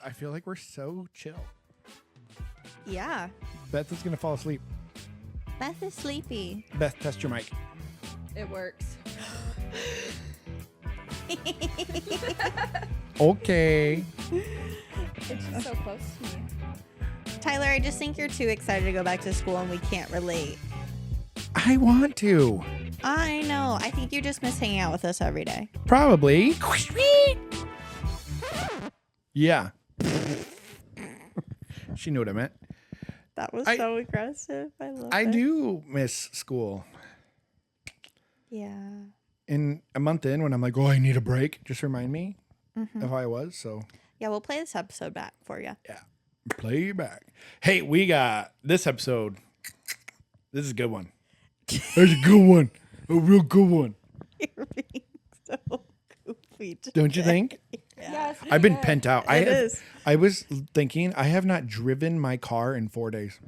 I feel like we're so chill. Yeah. Beth is going to fall asleep. Beth is sleepy. Beth, test your mic. It works. Okay. It's just so close to me. Tyler, I just think you're too excited to go back to school and we can't relate. I want to. I know. I think you just miss hanging out with us every day. Probably. Yeah. She knew what I meant. That was so aggressive. I love it. I do miss school. Yeah. In a month in, when I'm like, oh, I need a break, just remind me of how I was. So, Yeah, we'll play this episode back for you. yeah, play back. Hey, we got this episode. This is a good one. It's a good one. A real good one. You're being so goofy. Don't you think? Yeah, it's I've been pretty good. pent out. It is. I was thinking, I have not driven my car in 4 days.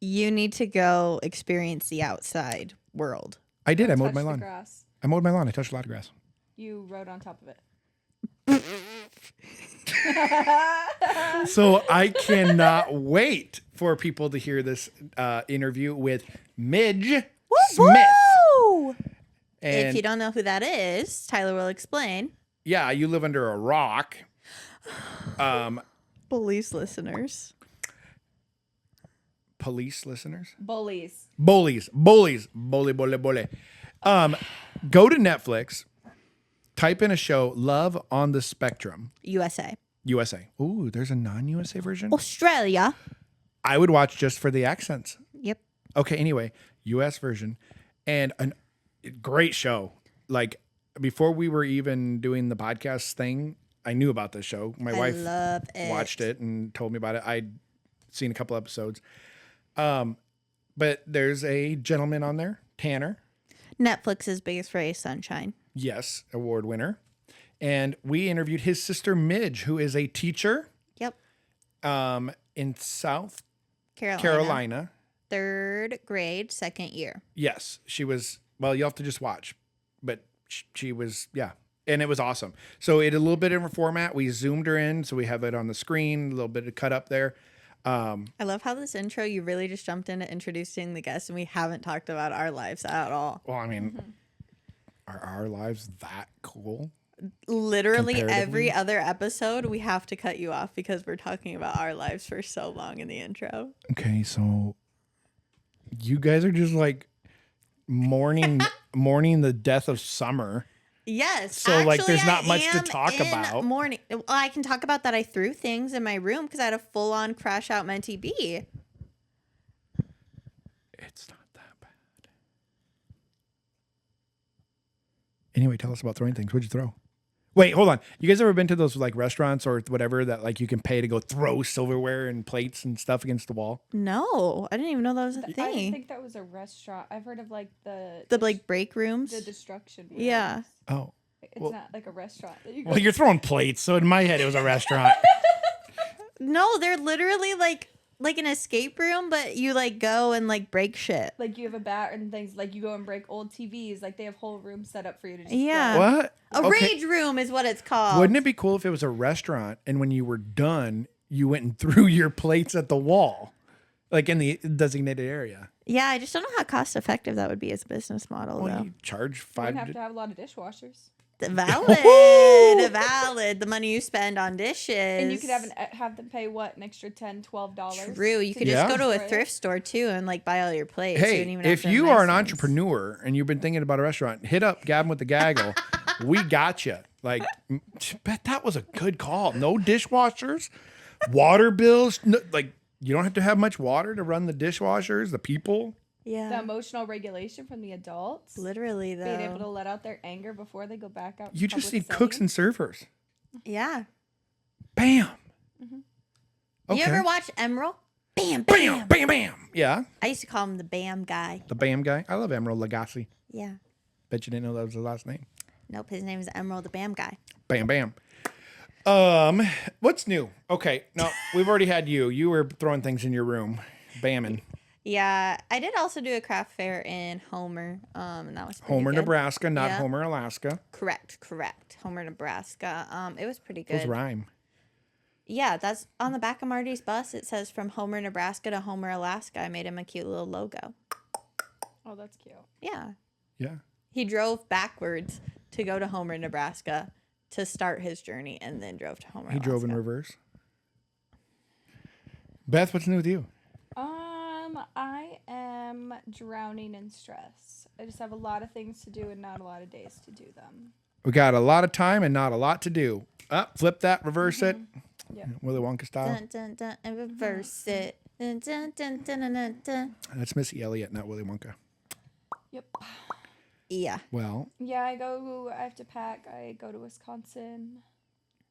You need to go experience the outside world. I did. I mowed Touch my the lawn. grass. I mowed my lawn. I touched a lot of grass. You rode on top of it. So I cannot wait for people to hear this interview with Midge Smith. Woo! And If you don't know who that is, Tyler will explain. yeah, you live under a rock. Police listeners. Police listeners? Bullies. Bully. Go to Netflix, type in a show, Love on the Spectrum, USA. USA. Ooh, there's a non-USA version? Australia. I would watch just for the accents. Yep. Okay, anyway, US version. And a great show. Like, before we were even doing the podcast thing, I knew about this show. My wife love it. watched it and told me about it. I'd seen a couple episodes. But there's a gentleman on there, Tanner. Netflix's biggest ray, Sunshine. Yes, award winner. And we interviewed his sister Midge, who is a teacher Yep. in South Carolina. Carolina. 3rd grade, 2nd year. Yes, she was. Well, you have to just watch, but she was, yeah. And it was awesome. So it a little bit of a format. We zoomed her in, so we have it on the screen, a little bit of cut up there. I love how this intro, you really just jumped into introducing the guest and we haven't talked about our lives at all. Well, I mean, are our lives that cool? Literally Comparatively? every other episode, we have to cut you off because we're talking about our lives for so long in the intro. Okay, so you guys are just like mourning the death of summer. Yes. So, like, actually, there's not I much to am talk in about. Morning. Well, I can talk about that. I threw things in my room because I had a full-on crash out Mentee B. It's not that bad. Anyway, tell us about throwing things. What'd you throw? Wait, hold on. You guys ever been to those like restaurants or whatever that like you can pay to go throw silverware and plates and stuff against the wall? No, I didn't even know that was a I didn't thing. think that was a restaurant. I've heard of like the like break rooms. the destruction. Yeah. rooms. Oh. It's Well- not like a restaurant. That you go Well, you're throwing plates, so in my head it was a restaurant. No, they're literally like an escape room, but you like go and like break shit. like you have a bat and things. Like you go and break old TVs. Like they have whole rooms set up for you to just Yeah. go. What? A Okay. rage room is what it's called. Wouldn't it be cool if it was a restaurant and when you were done, you went and threw your plates at the wall, like in the designated area? Yeah, I just don't know how cost effective that would be as a business model, Well, though. you charge You wouldn't have $5. to have a lot of dishwashers. Valid. The money you spend on dishes. And you could have them pay what, an extra $10, $12. True. You could Yeah. just go to a Right. thrift store too and like buy all your plates. You Hey, don't even have if to you have are an nice ones. entrepreneur and you've been thinking about a restaurant, hit up Gavin with the Gaggle. We got you. Like, bet that was a good call. No dishwashers, water bills. No, like, you don't have to have much water to run the dishwashers, the people. The Yeah. emotional regulation from the adults. Literally, Being able to though. let out their anger before they go back out. You just need cooks and servers. Yeah. Bam. Okay. You ever watch Emerald? Bam, bam. Bam, bam, bam. Yeah. I used to call him the Bam guy. The Bam guy. I love Emerald Lagasse. Yeah. Bet you didn't know that was the last name. Nope, his name is Emerald the Bam guy. Bam, bam. What's new? Okay. No, we've already had you. You were throwing things in your room. Bamming. Yeah, I did also do a craft fair in Homer, and that was pretty Homer, good. Nebraska, not Yeah. Homer, Alaska. Correct. Homer, Nebraska. It was pretty Those good. rhyme. Yeah, that's on the back of Marty's bus. It says from Homer, Nebraska to Homer, Alaska. I made him a cute little logo. Oh, that's cute. Yeah. Yeah. He drove backwards to go to Homer, Nebraska to start his journey and then drove to Homer, He drove in Alaska. reverse. Beth, what's new with you? I am drowning in stress. I just have a lot of things to do and not a lot of days to do them. We got a lot of time and not a lot to do. Up, flip that, reverse it. Yeah. Willy Wonka style. Dun, dun, dun, and reverse it. Dun, dun, dun, dun, dun, dun, dun. That's Missy Elliott, not Willy Wonka. Yep. Yeah. Well, Yeah, I have to pack. I go to Wisconsin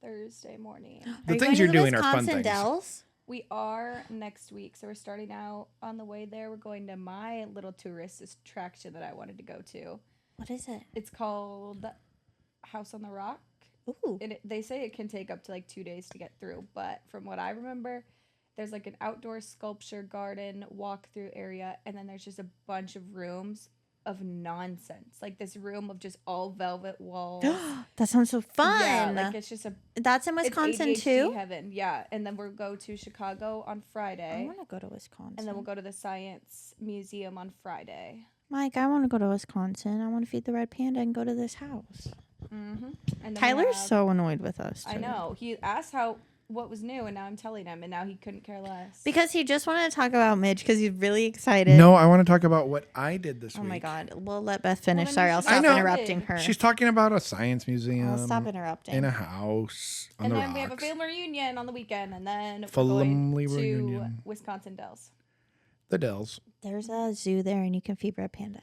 Thursday morning. the Are things you you're going to doing are fun Wisconsin things. Dells? We are next week, so we're starting out on the way there. We're going to my little tourist attraction that I wanted to go to. What is it? It's called House on the Rock. Ooh. And they say it can take up to like 2 days to get through, but from what I remember, there's like an outdoor sculpture garden walkthrough area, and then there's just a bunch of rooms of nonsense, like this room of just all velvet walls. That sounds so fun. Yeah, like it's just That's in it's Wisconsin ADHD too? heaven. Yeah, and then we'll go to Chicago on I Friday, want to go to Wisconsin. and then we'll go to the Science Museum on Friday. Mike, I want to go to Wisconsin. I want to feed the red panda and go to this house. Mm-hmm. And then we Tyler's have- so annoyed with us. I today. know. He asked what was new, and now I'm telling him, and now he couldn't care less. Because he just wanted to talk about Midge because he's really excited. No, I want to talk about what I did this Oh week. my God. We'll let Beth finish. then Sorry, you I'll should- stop I know. interrupting her. She's talking about a science museum. I'll stop interrupting. in a house on and the then rocks. we have a family reunion on the weekend, and then Family we're going reunion. to Wisconsin Dells. The Dells. There's a zoo there and you can feed red pandas.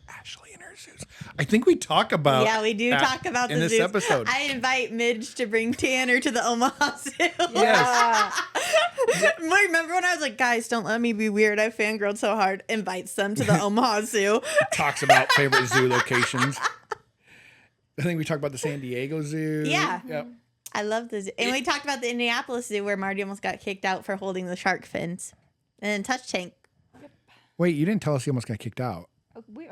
Ashley and her zoos. I think we talk about Yeah, we do that talk about in the this zoos. episode. I invite Midge to bring Tanner to the Omaha Zoo. Yes. Remember when I was like, guys, don't let me be weird. I fangirled so hard. Invites them to the Omaha Zoo. Talks about favorite zoo locations. I think we talked about the San Diego Zoo. Yeah. Yep. I love the zoo. And we talked about the Indianapolis Zoo where Marty almost got kicked out for holding the shark fins. And then Touch Tank. Wait, you didn't tell us he almost got kicked out.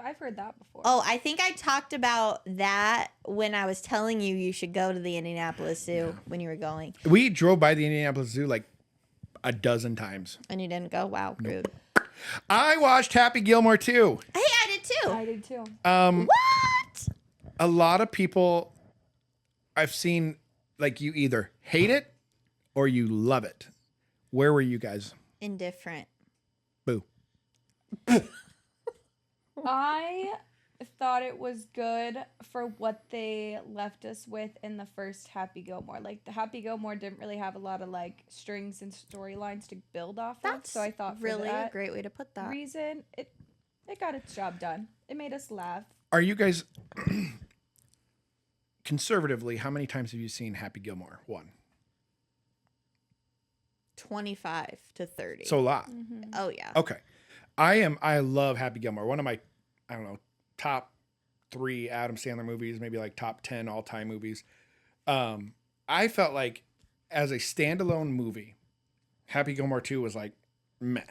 I've heard that before. Oh, I think I talked about that when I was telling you should go to the Indianapolis Zoo when you were going. We drove by the Indianapolis Zoo like a dozen times. And you didn't go? Wow, rude. I watched Happy Gilmore too. Hey, I did too. I did too. What? A lot of people I've seen, like, you either hate it or you love it. Where were you guys? Indifferent. Boo. I thought it was good for what they left us with in the first Happy Gilmore. Like, the Happy Gilmore didn't really have a lot of like strings and storylines to build off of. That's So I thought for really a that great way to put that. reason it got its job done. It made us laugh. Are you guys conservatively, how many times have you seen Happy Gilmore? One. 25 to 30. So a lot. Oh, yeah. Okay. I love Happy Gilmore. One of my, I don't know, top 3 Adam Sandler movies, maybe like top 10 all-time movies. I felt like as a standalone movie, Happy Gilmore 2 was like meh.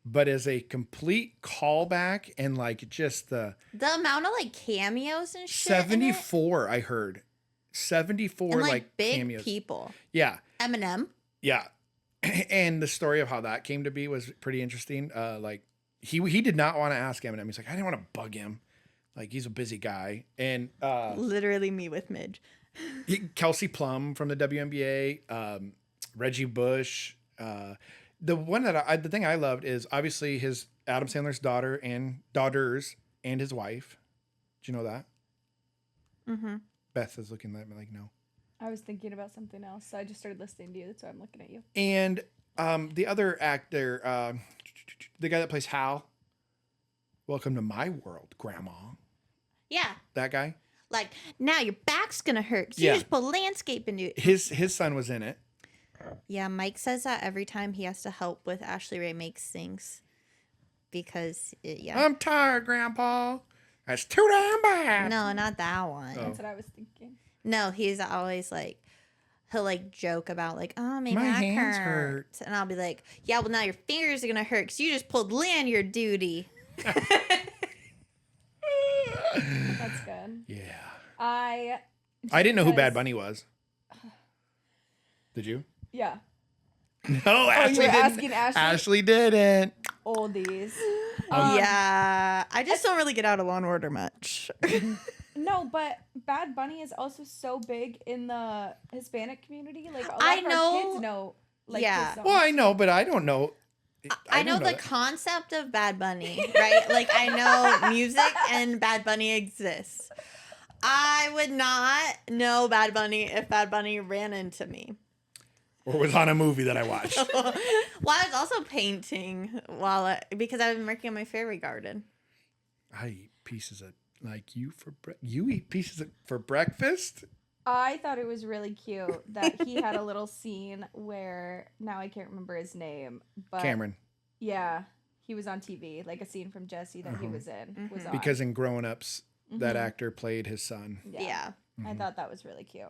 But as a complete callback and like just the amount of like cameos and shit. in it, 74, I heard. 74 and like big cameos. people. Yeah. Eminem. Yeah. And the story of how that came to be was pretty interesting. Like he did not want to ask Eminem. He's like, I didn't want to bug him. Like, he's a busy guy. And Literally me with Midge. Kelsey Plum from the WNBA, Reggie Bush. The one that the thing I loved is obviously his Adam Sandler's daughters and his wife. Did you know that? Mm-hmm. Beth is looking at me like, no. I was thinking about something else, so I just started listening to you. That's why I'm looking at you. And the other actor, the guy that plays Hal. Welcome to my world, Grandma. Yeah. That guy. Like, now your back's going to hurt. 'Cause Yeah. You just put landscape into it. His son was in it. Yeah, Mike says that every time he has to help with Ashley Ray makes things. Because, yeah. I'm tired, Grandpa. That's too damn bad. No, not that one. Oh. That's what I was thinking. No, he's always like, he'll like joke about like, oh, my My back hands hurts. And I'll be like, yeah, well, now your fingers are going to hurt because you just pulled lanyard duty. That's good. Yeah. I I didn't know who Bad because- Bunny was. Did you? Yeah. No, Ashley were didn't. asking Ashley? Ashley didn't. Oldies. Yeah, I just don't really get out of Law and Order much. No, but Bad Bunny is also so big in the Hispanic community. Like a lot I of our know- kids know. Like yeah. his songs. Well, I know, but I don't know. I know don't the that. concept of Bad Bunny, right? Like, I know music and Bad Bunny exists. I would not know Bad Bunny if Bad Bunny ran into me. Or was on a movie that I watched. Well, I was also painting because I've been working on my fairy garden. I eat pieces of you eat pieces for breakfast? I thought it was really cute that he had a little scene where now I can't remember his name, but Cameron. yeah, he was on TV, like a scene from Jesse that he was in was on. Because in Grown Ups, that actor played his son. Yeah. I thought that was really cute.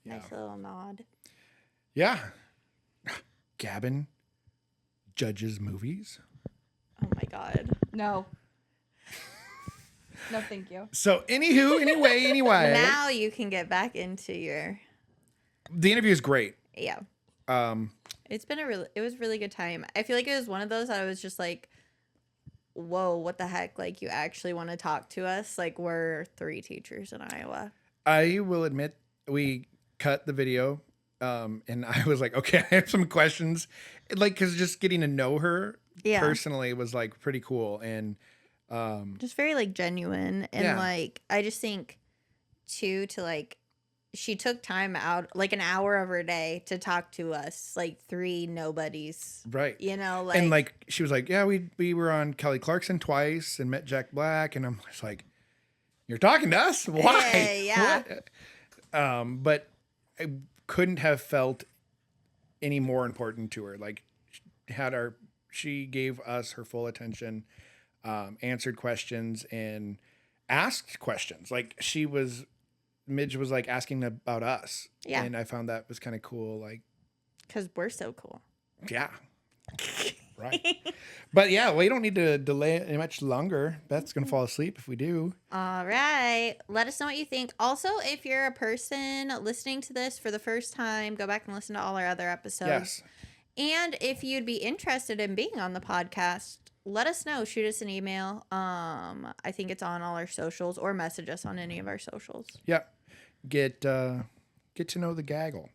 Yeah. Nice little nod. Yeah. Gavin judges movies. Oh my God. No. No, thank you. So, anyway. Now you can get back into your. The interview is great. Yeah. Um, It was a really good time. I feel like it was one of those that I was just like, whoa, what the heck? Like, you actually want to talk to us? Like, we're 3 teachers in Iowa. I will admit we cut the video, and I was like, okay, I have some questions, like, because just getting to know her personally was like pretty cool, and just very like genuine, and Yeah. like I just think too to like she took time out like an hour of her day to talk to us, like 3 nobodies, right. you know, like And like she was like, yeah, we were on Kelly Clarkson twice and met Jack Black, and I'm just like, you're talking to us? Why? Yeah. What? But I couldn't have felt any more important to her. Like, she gave us her full attention, answered questions and asked questions. Like Midge was like asking about us. Yeah. And I found that was kind of cool. Like, because we're so cool. yeah. Right. But yeah, we don't need to delay it much longer. Beth's going to fall asleep if we do. All right. Let us know what you think. Also, if you're a person listening to this for the first time, go back and listen to all our other episodes. Yes. And if you'd be interested in being on the podcast, let us know. Shoot us an email. I think it's on all our socials, or message us on any of our socials. Yeah. Get to know the gaggle.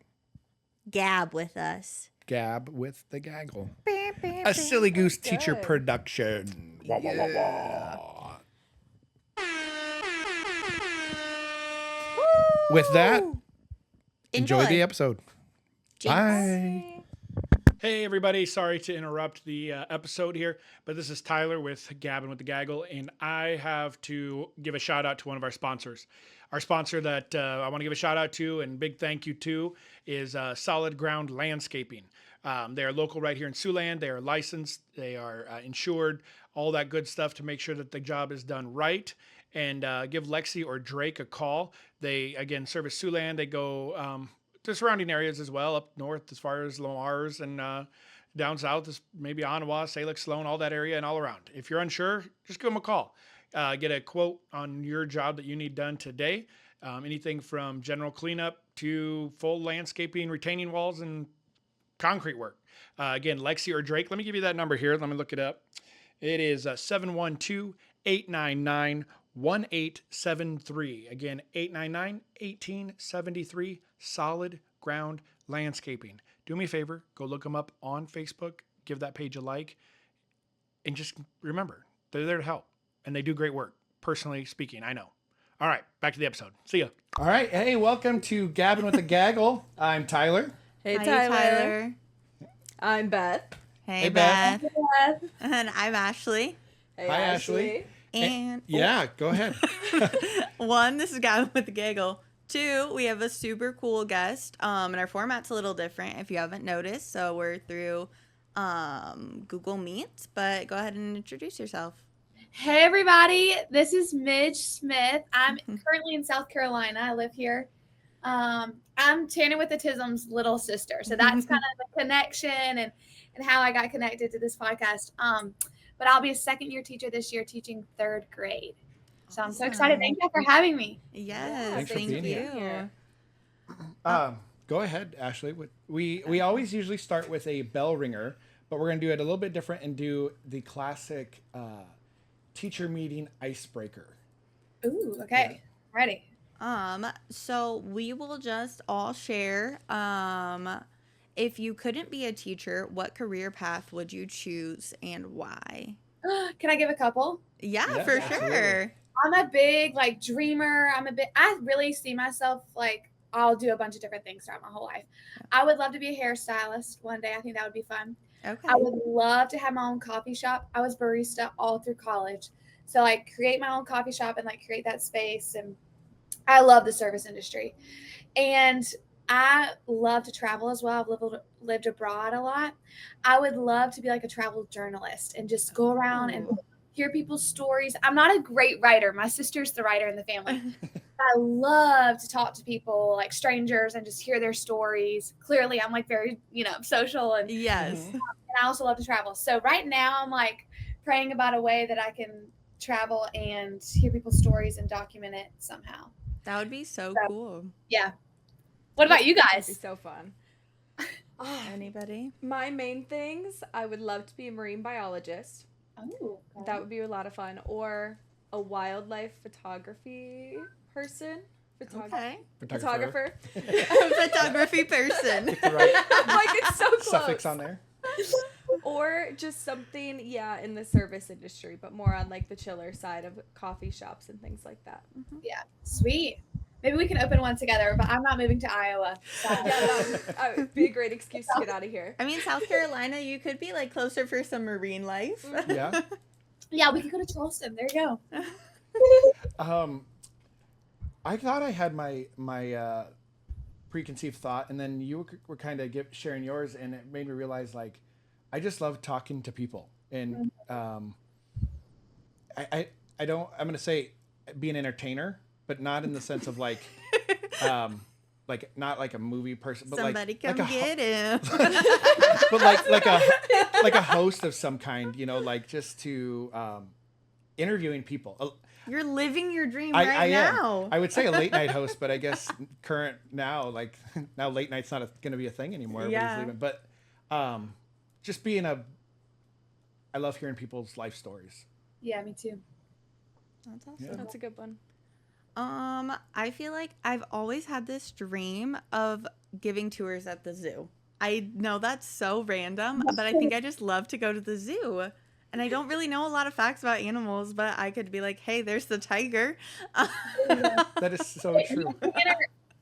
Gab with us. Gab with the gaggle. Beep, beep, A Silly Goose That's teacher good. production. Wah, wah, wah, wah. With that, enjoy the episode. Jinx. Bye. Hey everybody, sorry to interrupt the episode here, but this is Tyler with Gavin with the Gaggle, and I have to give a shout out to one of our sponsors. Our sponsor that I want to give a shout out to and big thank you to is Solid Ground Landscaping. They are local right here in Siouxland. They are licensed, they are insured, all that good stuff to make sure that the job is done right. And give Lexi or Drake a call. They, again, service Siouxland. They go to surrounding areas as well, up north as far as Lamar's, and down south is maybe Ottawa, Salix, Sloan, all that area and all around. If you're unsure, just give them a call. Get a quote on your job that you need done today. Anything from general cleanup to full landscaping, retaining walls, and concrete work. Again, Lexi or Drake, let me give you that number here. Let me look it up. It is 712-899-1873. Again, 899-1873, Solid Ground Landscaping. Do me a favor, go look them up on Facebook, give that page a like, and just remember, they're there to help, and they do great work. Personally speaking, I know. All right, back to the episode. See ya. All right. Hey, welcome to Gavin with the Gaggle. I'm Tyler. Hey, Hi, Tyler. I'm Beth. Hey, Hey, Beth. Beth. And I'm Ashley. Hey, Hi, Ashley. And Yeah, go ahead. 1, this is Gavin with the Gaggle. 2, we have a super cool guest. And our format's a little different if you haven't noticed. So we're through Google Meet, but go ahead and introduce yourself. Hey everybody, this is Midge Smith. I'm currently in South Carolina. I live here. I'm Tanner with the Tism's little sister. So that's kind of the connection and how I got connected to this podcast. But I'll be a second-year teacher this year teaching 3rd grade. So I'm so excited. Thank you for having me. Yes, Thanks for thank being you. here. Go ahead, Ashley. We always usually start with a bell ringer, but we're going to do it a little bit different and do the classic teacher meeting icebreaker. Ooh, okay. Ready. So we will just all share. If you couldn't be a teacher, what career path would you choose and why? Can I give a couple? Yeah, Yeah, for absolutely. sure. I'm a big like dreamer. I really see myself like I'll do a bunch of different things throughout my whole life. I would love to be a hairstylist one day. I think that would be fun. Okay. I would love to have my own coffee shop. I was barista all through college. So like create my own coffee shop and like create that space. And I love the service industry. And I love to travel as well. I've lived abroad a lot. I would love to be like a travel journalist and just go around and hear people's stories. I'm not a great writer. My sister's the writer in the family. I love to talk to people, like strangers, and just hear their stories. Clearly, I'm like very, social, and Yes. and I also love to travel. So right now, I'm like praying about a way that I can travel and hear people's stories and document it somehow. That would be so cool. Yeah. What about you That'd be guys? so fun. Anybody? My main things, I would love to be a marine biologist. Oh, That would be a lot of fun. Or a wildlife photography person. Okay. Photographer. Photography person. Right. Like, it's so close. Suffix on there. Or just something, in the service industry, but more on like the chiller side of coffee shops and things like that. yeah, sweet. Maybe we can open one together, but I'm not moving to Iowa. So. That would be a great excuse to get out of here. I mean, South Carolina, you could be like closer for some marine life. Yeah. Yeah, we could go to Charleston. There you go. I thought I had my preconceived thought, and then you were kind of sharing yours, and it made me realize like I just love talking to people, and I don't. I'm gonna say be an entertainer, but not in the sense of like like not like a movie person, but Somebody like come get him. but like a host of some kind, like just to interviewing people. You're living your dream I right am. now. I would say a late night host, but I guess current now, like now late night's not going to be a thing anymore. Everybody's leaving. But just being I love hearing people's life stories. Yeah, me too. That's awesome. Yeah. That's a good one. I feel like I've always had this dream of giving tours at the zoo. I know that's so random, but I think I just love to go to the zoo. And I don't really know a lot of facts about animals, but I could be like, hey, there's the tiger. That is so true.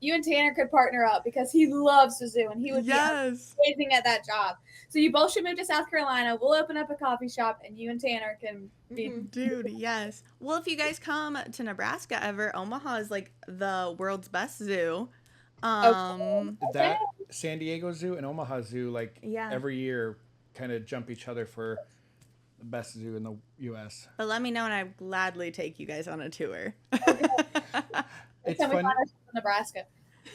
You and Tanner could partner up because he loves the zoo and he would Yes. be amazing at that job. So you both should move to South Carolina. We'll open up a coffee shop and you and Tanner can be. Dude, yes. Well, if you guys come to Nebraska ever, Omaha is like the world's best zoo. That San Diego Zoo and Omaha Zoo, like Yeah. every year, kind of jump each other for the best zoo in the U.S. But let me know and I'd gladly take you guys on a tour. It's Can we fun. find ourselves in Nebraska?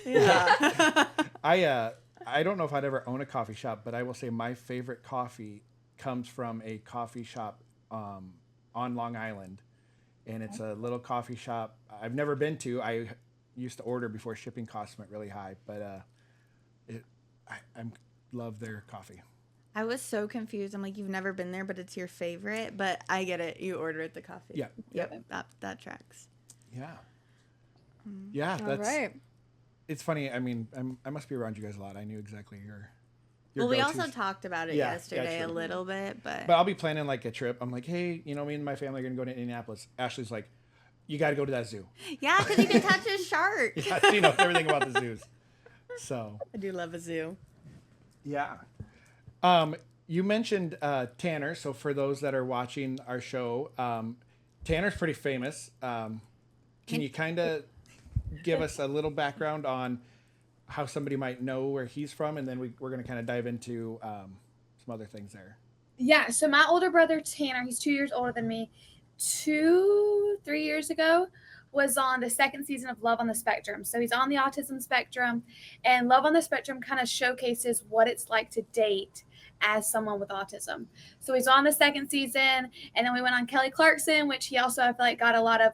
Yeah. I don't know if I'd ever own a coffee shop, but I will say my favorite coffee comes from a coffee shop on Long Island, and it's a little coffee shop I've never been to. I used to order before shipping costs went really high, but I love their coffee. I was so confused. I'm like, you've never been there, but it's your favorite. But I get it. You ordered the coffee. Yeah. Yep. That tracks. Yeah. Yeah, All that's right. It's funny. I mean, I must be around you guys a lot. I knew exactly your Well, we go-tos. also talked about it Yeah, yesterday a true. little bit, but But I'll be planning like a trip. I'm like, hey, me and my family are gonna go to Indianapolis. Ashley's like, you got to go to that zoo. yeah, because you can touch a shark. Yeah, she knows everything about the zoos. So I do love a zoo. yeah. You mentioned Tanner. So for those that are watching our show, Tanner's pretty famous. Can you kind of give us a little background on how somebody might know where he's from, and then we're going to kind of dive into some other things there. Yeah, so my older brother Tanner, he's 2 years older than me, 3 years ago, was on the second season of Love on the Spectrum. So he's on the autism spectrum, and Love on the Spectrum kind of showcases what it's like to date as someone with autism. So he's on the second season, and then we went on Kelly Clarkson, which he also, I feel like, got a lot of,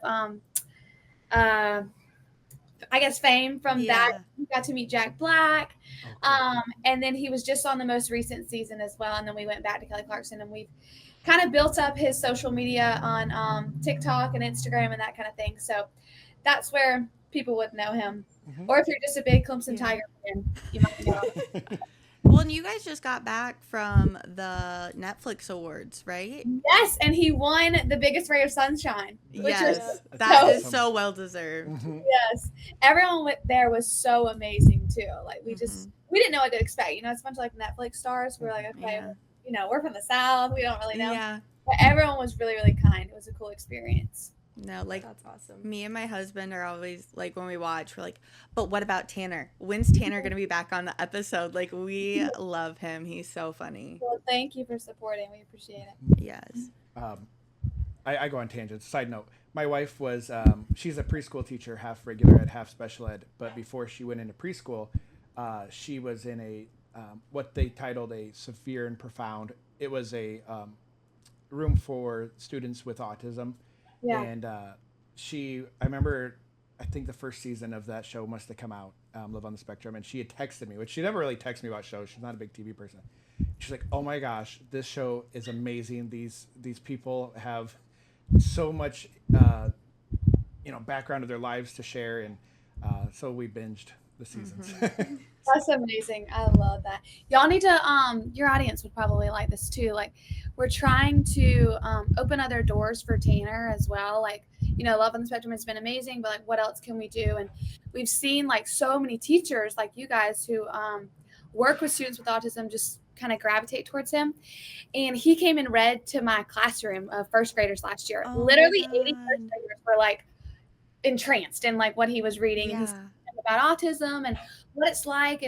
I I guess, fame from that. Yeah. We got to meet Jack Black. Oh, cool. And then he was just on the most recent season as well. And then we went back to Kelly Clarkson, and we've kind of built up his social media on TikTok and Instagram and that kind of thing. So that's where people would know him. Mhm. Or if you're just a big Clemson Yeah. Tiger fan, you might know him. Well, and you guys just got back from the Netflix awards, right? Yes, and he won the biggest ray of sunshine, which Yes, is that so is so well deserved. Mhm. yes. Everyone there was so amazing too. Like we Mhm. we didn't know what to expect. You know, it's a bunch of like Netflix stars. We're like, okay, Yeah. you know, we're from the South. We don't really know. Yeah. But everyone was really, really kind. It was a cool experience. No, like That's awesome. me and my husband are always like, when we watch, we're like, but what about Tanner? When's Tanner gonna be back on the episode? Like, we love him. He's so funny. Well, thank you for supporting. We appreciate it. Yes. I go on tangents. Side note: my wife was she's a preschool teacher, half regular ed, half special ed. But before she went into preschool, she was in a what they titled a severe and profound. It was a room for students with autism, Yeah. and I remember, I think the first season of that show must have come out, Live on the Spectrum, and she had texted me, which she never really texted me about shows. She's not a big TV person. She's like, "Oh my gosh, this show is amazing. These people have so much, background of their lives to share," and so we binged the seasons. That's amazing. I love that. Y'all need to your audience would probably like this too. Like we're trying to open other doors for Tanner as well. Like, you know, Love on the Spectrum has been amazing, but like what else can we do? And we've seen like so many teachers like you guys who work with students with autism just kind of gravitate towards him. And he came and read to my classroom of first graders last year. Oh my Literally 80 God. first graders were like entranced in like what he was reading. And he's Yeah. about autism and what it's like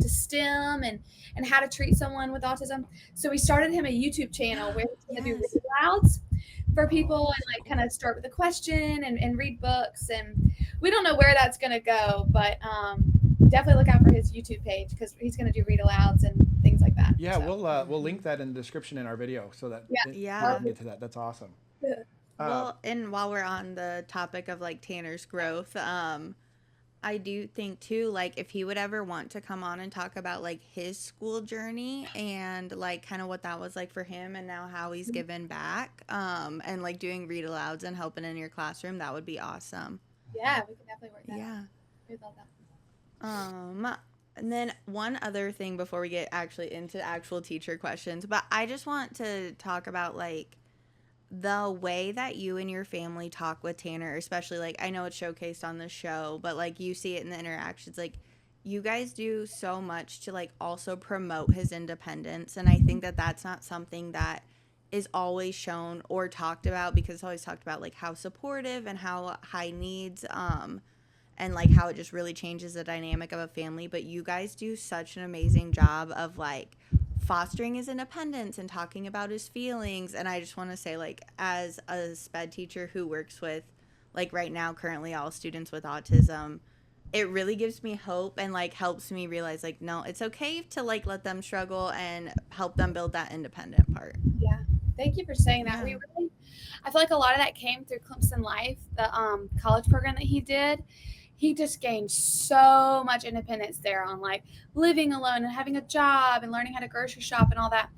to STEM and how to treat someone with autism. So we started him a YouTube channel where he's going to do Yes. read alouds for people and like kind of start with a question and read books. And we don't know where that's going to go, but definitely look out for his YouTube page because he's going to do read alouds and things like that. Yeah, So, we'll link that in the description in our video so that Yeah. Yeah. we can get to that. That's awesome. Well, and while we're on the topic of like Tanner's growth, I do think too, like if he would ever want to come on and talk about like his school journey and like kind of what that was like for him and now how he's given back, and like doing read alouds and helping in your classroom, that would be awesome. yeah, we can definitely work that. Yeah. out. We'd love that. And then one other thing before we get actually into actual teacher questions, but I just want to talk about like the way that you and your family talk with Tanner, especially like I know it's showcased on the show, but like you see it in the interactions, like you guys do so much to like also promote his independence. And I think that that's not something that is always shown or talked about because it's always talked about like how supportive and how high needs, and like how it just really changes the dynamic of a family. But you guys do such an amazing job of like fostering his independence and talking about his feelings. And I just want to say, like, as a sped teacher who works with like right now currently all students with autism, it really gives me hope and like helps me realize like, no, it's okay to like let them struggle and help them build that independent part. Yeah. Thank you for saying that. Yeah. I feel like a lot of that came through Clemson Life, the college program that he did. He just gained so much independence there on like living alone and having a job and learning how to grocery shop and all that.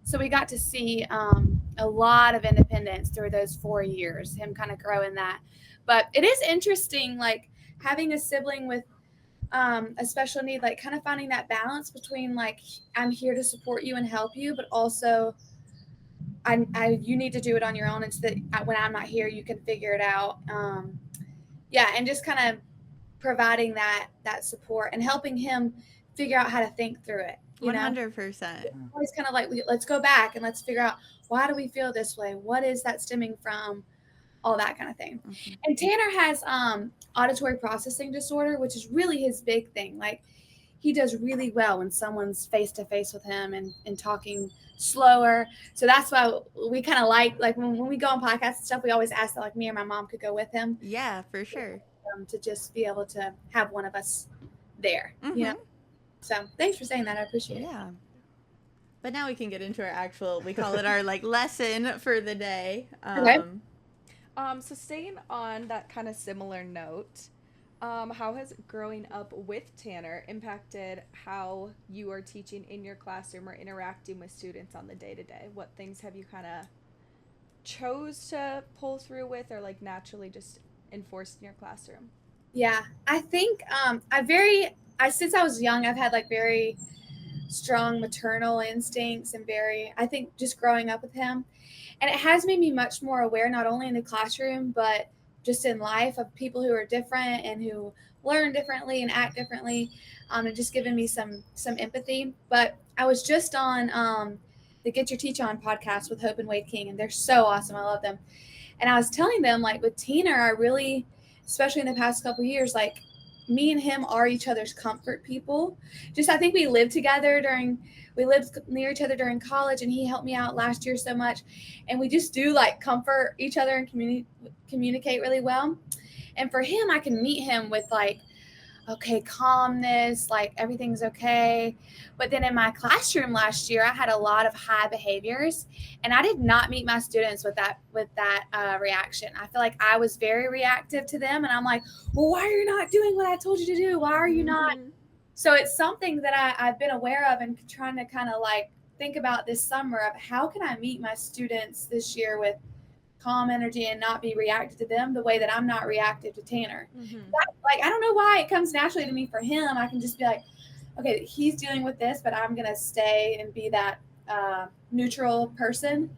So we got to see a lot of independence through those 4 years, him kind of growing that. But it is interesting, like having a sibling with a special need, like kind of finding that balance between like, I'm here to support you and help you, but also you need to do it on your own. It's that when I'm not here, you can figure it out. And just kind of providing that support and helping him figure out how to think through it. You know, 100%. always kind of like, let's go back and let's figure out, why do we feel this way? What is that stemming from? All that kind of thing. Mm-hmm. And Tanner has auditory processing disorder, which is really his big thing. Like he does really well when someone's face to face with him and talking slower. So that's why we kind of like when we go on podcasts and stuff, we always ask that like me or my mom could go with him. Yeah, for sure. To just be able to have one of us there, Mm-hmm. you know? So thanks for saying that. I appreciate it. Yeah. But now we can get into our actual, we call it our like lesson for the day. Okay. So staying on that kind of similar note, How has growing up with Tanner impacted how you are teaching in your classroom or interacting with students on the day-to-day? What things have you kind of chose to pull through with or like naturally just enforced in your classroom? Yeah, I think I since I was young, I've had like very strong maternal instincts and I think just growing up with him. And it has made me much more aware, not only in the classroom, but just in life of people who are different and who learn differently and act differently, and just given me some empathy. But I was just on the Get Your Teach On podcast with Hope and Wade King, and they're so awesome. I love them. And I was telling them, like with Tina, I really, especially in the past couple of years, like me and him are each other's comfort people. Just I think we lived near each other during college, and he helped me out last year so much, and we just do like comfort each other and communicate really well. And for him, I can meet him with like, okay, calmness, like everything's okay. But then in my classroom last year, I had a lot of high behaviors, and I did not meet my students with that reaction. I feel like I was very reactive to them, and I'm like, well, why are you not doing what I told you to do? Why are you not? So it's something that I've been aware of and trying to kind of like think about this summer of how can I meet my students this year with calm energy and not be reactive to them the way that I'm not reactive to Tanner. Like, I don't know why it comes naturally to me for him. I can just be like, okay, he's dealing with this, but I'm going to stay and be that neutral person.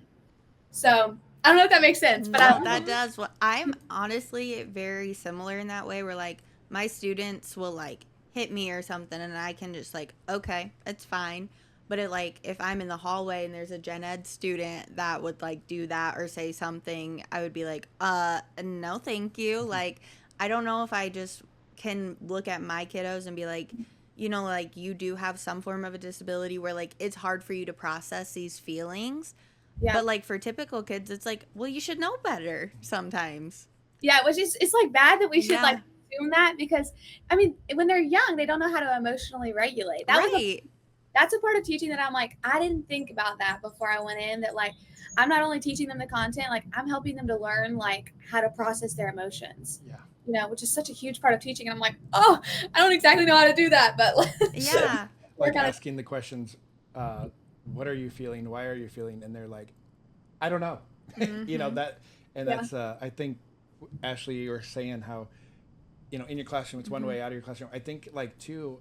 So I don't know if that makes sense, but that does. Well, I'm honestly very similar in that way where like my students will like hit me or something and I can just like, okay, it's fine. But it like if I'm in the hallway and there's a gen ed student that would like do that or say something, I would be like, no, thank you. Like, I don't know if I just can look at my kiddos and be like, you know, like you do have some form of a disability where like it's hard for you to process these feelings. Yeah. But like for typical kids, it's like, well, you should know better sometimes. Yeah, which is it's like bad that we should like assume that because I mean when they're young, they don't know how to emotionally regulate. That's a part of teaching that I'm like, I didn't think about that before I went in, that like I'm not only teaching them the content, like I'm helping them to learn like how to process their emotions. Yeah. You know, which is such a huge part of teaching. And I'm like, oh, I don't exactly know how to do that, but yeah. Like asking the questions, what are you feeling? Why are you feeling? And they're like, I don't know. You know, that's I think Ashley, you were saying how, you know, in your classroom it's one way, out of your classroom. I think like too,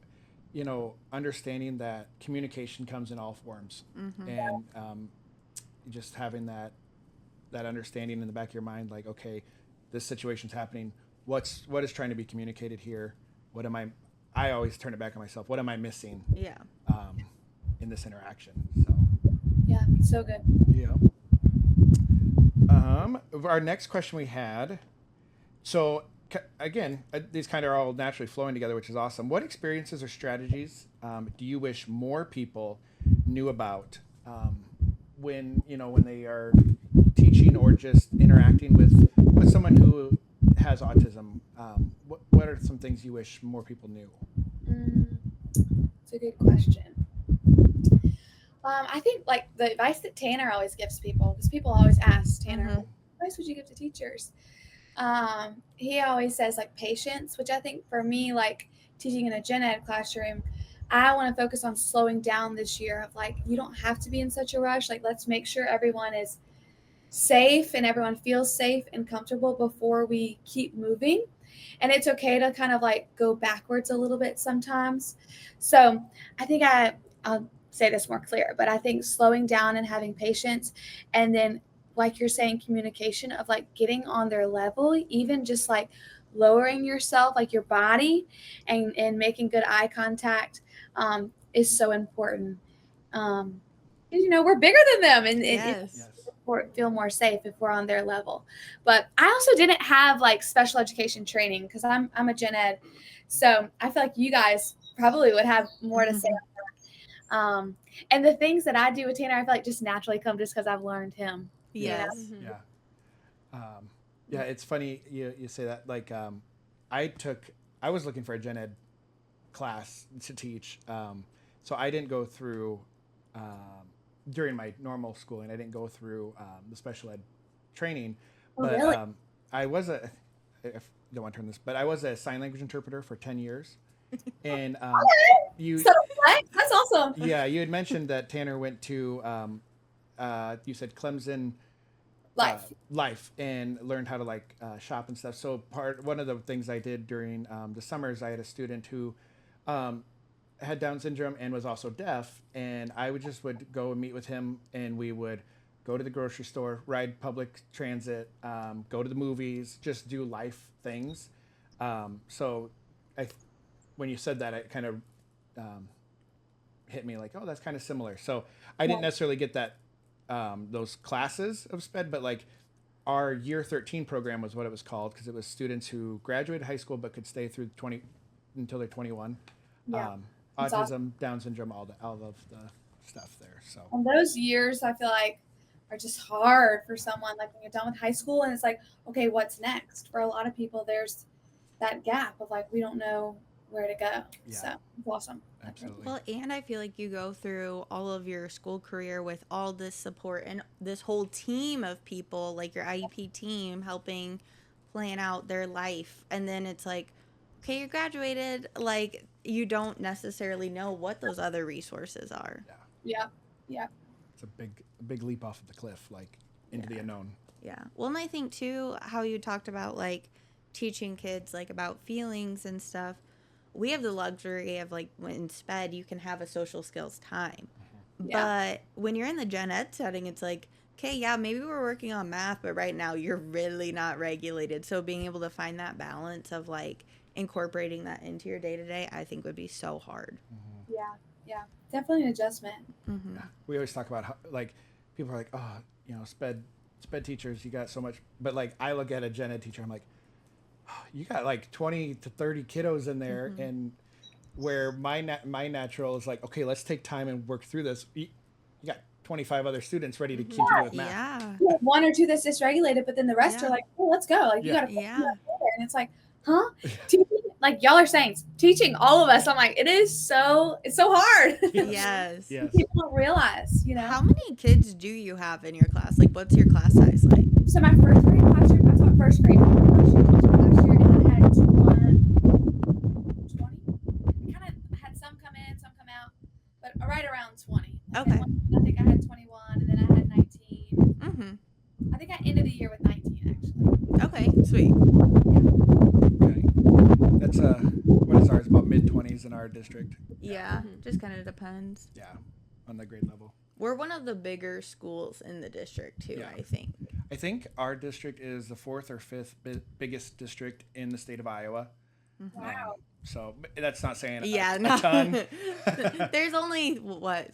you know, understanding that communication comes in all forms, and just having that understanding in the back of your mind, like, okay, this situation's happening. What is trying to be communicated here? What am I always turn it back on myself. What am I missing? Yeah. In this interaction. So. Yeah, so good. Yeah. Our next question we had. So again, these kind of are all naturally flowing together, which is awesome. What experiences or strategies do you wish more people knew about when they are teaching or just interacting with someone who has autism? What are some things you wish more people knew? It's a good question. I think like the advice that Tanner always gives people, because people always ask Tanner, what advice would you give to teachers? He always says like patience, which I think for me, like teaching in a gen ed classroom, I want to focus on slowing down this year of like, you don't have to be in such a rush. Like, let's make sure everyone is safe and everyone feels safe and comfortable before we keep moving. And it's okay to kind of like go backwards a little bit sometimes. So I think I'll say this more clear, but I think slowing down and having patience, and then like you're saying, communication of like getting on their level, even just like lowering yourself, like your body, and making good eye contact is so important. You know, we're bigger than them, and feel more safe if we're on their level. But I also didn't have like special education training because I'm a gen ed, so I feel like you guys probably would have more to say on that. And the things that I do with Tanner, I feel like just naturally come just because I've learned him. Yes. You know? Yeah. It's funny you say that. Like, I was looking for a gen ed class to teach. So I didn't go through, during my normal schooling, I didn't go through the special ed training. Oh, but really? I was don't want to turn this, but I was a sign language interpreter for 10 years. And you, So what? That's awesome. yeah, you had mentioned that Tanner went to, you said Clemson life and learned how to like shop and stuff. So one of the things I did during the summers, I had a student who had Down syndrome and was also deaf, and I would go and meet with him, and we would go to the grocery store, ride public transit, go to the movies, just do life things. So when you said that, it kind of hit me like, oh, that's kind of similar. So I didn't necessarily get that those classes of SPED, but like our year 13 program was what it was called, because it was students who graduated high school but could stay through until they're 21. Yeah. Autism, awesome. Down syndrome, all of the stuff there. So And those years, I feel like, are just hard for someone. Like when you're done with high school, and it's like, okay, what's next? For a lot of people, there's that gap of like, we don't know where to go. Yeah. So it's awesome. absolutely. Well, and I feel like you go through all of your school career with all this support and this whole team of people, like your IEP team, helping plan out their life. And then it's like, okay, you're graduated. Like, you don't necessarily know what those other resources are. Yeah. It's a big leap off of the cliff, like into the unknown. Yeah. Well, and I think too, how you talked about like teaching kids like about feelings and stuff. We have the luxury of like in SPED, you can have a social skills time. Yeah. But when you're in the gen ed setting, it's like, okay, yeah, maybe we're working on math, but right now you're really not regulated. So being able to find that balance of like incorporating that into your day to day, I think would be so hard. Yeah. Definitely an adjustment. Mm-hmm. We always talk about how, like, people are like, oh, SPED teachers, you got so much. But like, I look at a gen ed teacher, I'm like, oh, you got like 20 to 30 kiddos in there. And where my natural is like, okay, let's take time and work through this. You got 25 other students ready to continue with math. Yeah. You have one or two that's dysregulated, but then the rest are like, oh, let's go. Like you gotta Yeah. and it's like, huh? Teaching, like y'all are saints. Teaching all of us, I'm like, it's so hard. Yes. Yes. People don't realize, How many kids do you have in your class? Like, what's your class size like? So my first grade last year, I taught first grade last year, and I had 20. I kind of had some come in, some come out, but right around 20. Okay. I think I had 21, and then I had 19. Mm-hmm. I think I ended the year with 19, actually. Okay, sweet. Okay. That's what is ours? About mid-20s in our district. Yeah, just kind of depends. Yeah, on the grade level. We're one of the bigger schools in the district too, Yeah. I think. I think our district is the 4th or 5th biggest district in the state of Iowa. Wow. So but that's not saying Yeah, a no. ton. There's only what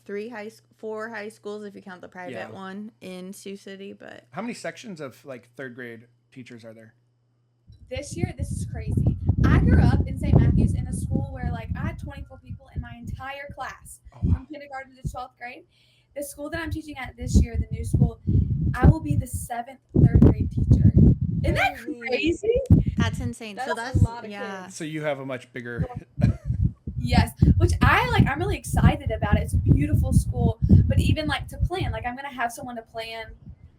4 high schools if you count the private Yeah. one in Sioux City, but How many sections of like 3rd grade teachers are there? This year, this is crazy. I grew up in St. Matthews in a school where like I had 24 people in my entire class Oh, wow. from kindergarten to 12th grade. The school that I'm teaching at this year, the new school, I will be the 7th 3rd grade teacher. Isn't that crazy? that's insane. So That's that's a lot of yeah. kids. So you have a much bigger. Yes, which I'm really excited about it. It's a beautiful school, but even like to plan, like I'm gonna have someone to plan.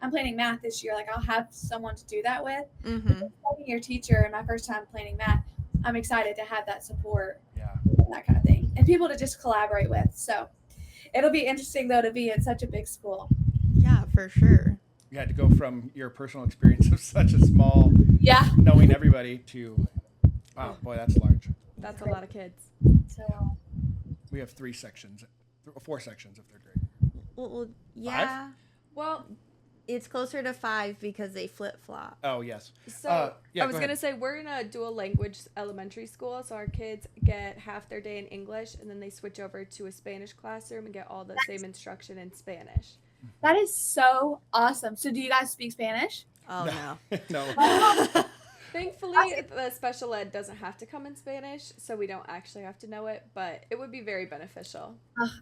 I'm planning math this year. Like I'll have someone to do that with. Mm-hmm. Second year teacher and my first time planning math, I'm excited to have that support, Yeah. and that kind of thing, and people to just collaborate with. So it'll be interesting though to be in such a big school. Yeah, for sure. You had to go from your personal experience of such a small, Yeah. knowing everybody, to, wow, boy, that's large. That's a lot of kids. So We have 4 sections of 3rd grade. Well, yeah. Well, It's closer to 5 because they flip flop. Oh, yes. so yeah, I was go going to ahead. say we're in a dual language elementary school, so our kids get half their day in English and then they switch over to a Spanish classroom and get all the same instruction in Spanish. that is so awesome. So do you guys speak Spanish? Oh no. No. Thankfully, the special ed doesn't have to come in Spanish, so we don't actually have to know it, but it would be very beneficial.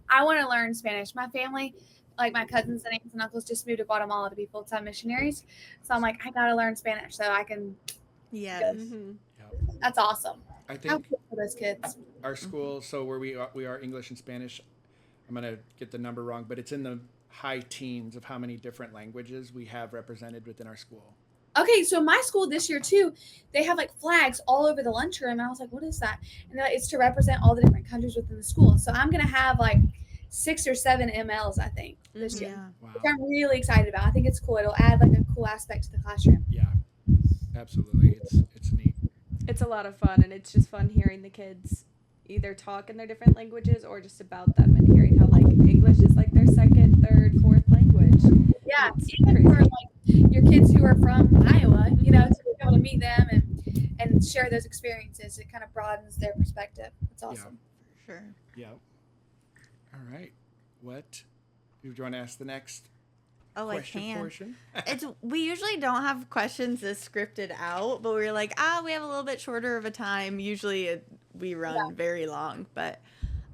I want to learn Spanish. My family, like my cousins and aunts and uncles, just moved to Guatemala to be full-time missionaries. So I'm like, I gotta learn Spanish so I can. Yes. Mm-hmm. That's awesome. I How think cool for those kids. our school, so where we are English and Spanish, I'm going to get the number wrong, but it's in the high teens of how many different languages we have represented within our school. Okay, so my school this year too, they have like flags all over the lunchroom. And I was like, what is that? And they're like, it's to represent all the different countries within the school. So I'm gonna have like 6 or 7 MLs, I think, this year. Yeah. Wow. Which I'm really excited about. I think it's cool. It'll add like a cool aspect to the classroom. Yeah. Absolutely. It's neat. It's a lot of fun, and it's just fun hearing the kids either talk in their different languages or just about them and hearing how like English is like their second, third, fourth language. Yeah, It's even crazy. for like your kids who are from Iowa, you know, to be able to meet them and share those experiences, it kind of broadens their perspective. It's awesome. Sure. Yeah. All right. What do you want to ask the next Oh, question I can. portion? We usually don't have questions this scripted out, but we were like, we have a little bit shorter of a time. Usually we run very long, but